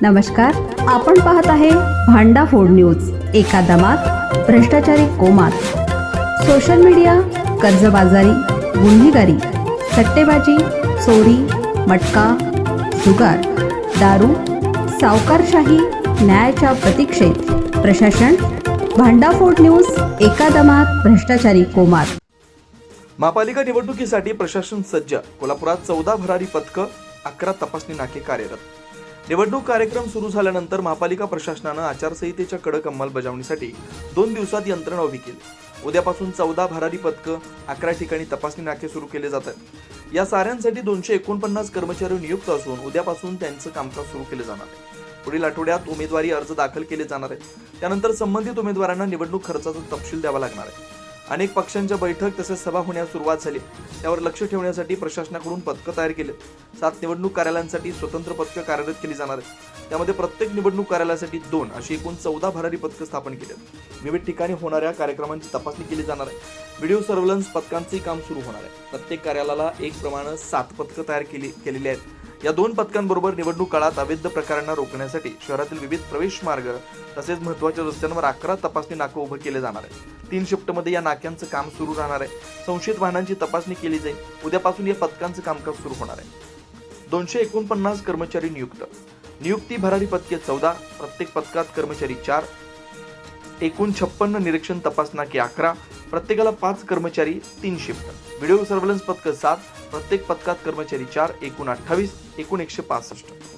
नमस्कार, आपण पाहत आहे भांडाफोड न्यूज. एका दमात भ्रष्टाचारी कोमात. सोशल मीडिया, कर्जबाजारी, गुन्हेगारी, सट्टेबाजी, चोरी, मटका, जुगार, दारू, सावकारशाही, न्यायाच्या प्रतीक्षेत प्रशासन. भांडाफोड न्यूज. एका दमात भ्रष्टाचारी कोमात. महापालिका निवडणुकीसाठी प्रशासन सज्ज. कोल्हापुरात 14 भरारी पथकं, 11 तपासणी नाके कार्यरत. निवडणूक कार्यक्रम सुरू झाल्यानंतर महापालिका प्रशासनानं आचारसंहितेच्या कडक अंमलबजावणीसाठी 2 दिवसात यंत्रणा उभी केली. उद्यापासून 14 भरारी पथकं, 11 ठिकाणी तपासणी नाके सुरू केले जात आहेत. या साऱ्यांसाठी 249 कर्मचारी नियुक्त असून उद्यापासून त्यांचं कामकाज सुरू केले जाणार आहे. पुढील आठवड्यात उमेदवारी अर्ज दाखल केले जाणार आहेत. त्यानंतर संबंधित उमेदवारांना निवडणूक खर्चाचा तपशील द्यावा लागणार आहे. अनेक पक्षांच्या बैठक तसेच सभा होण्यास सुरुवात झाली. त्यावर लक्ष ठेवण्यासाठी प्रशासनाकडून पथकं तयार केले. 7 निवडणूक कार्यालयांसाठी स्वतंत्र पथकं कार्यरत केली जाणार आहेत. त्यामध्ये प्रत्येक निवडणूक कार्यालयासाठी 2 अशी एकूण 14 भरारी पथकं स्थापन केली आहेत. विविध ठिकाणी होणाऱ्या कार्यक्रमांची तपासणी केली जाणार आहे. व्हिडिओ सर्व्हेलन्स पथकांचंही काम सुरू होणार आहे. प्रत्येक कार्यालयाला एक प्रमाणे 7 पथकं तयार केलेली आहेत. या 2 पथकांबरोबर निवडणूक काळात अवैध प्रकारांना रोखण्यासाठी शहरातील विविध प्रवेश मार्ग तसेच महत्त्वाच्या रस्त्यांवर 11 तपासणी नाकं उभं केले जाणार आहे. 3 शिफ्टमध्ये या नाक्यांचं काम सुरू राहणार आहे. संशयित वाहनांची तपासणी केली जाईल. उद्यापासून या पथकांचं कामकाज सुरू होणार आहे. 249 कर्मचारी नियुक्त. नियुक्ती भरारी पथके 14, प्रत्येक पथकात कर्मचारी 4. एकूण 56 निरीक्षण तपास नाके 11, प्रत्येकाला 5 कर्मचारी, 3 शिफ्ट. व्हिडिओ सर्व्हेलन्स पथकं 7, प्रत्येक पथकात कर्मचारी 4, एकूण 28, एकूण 165.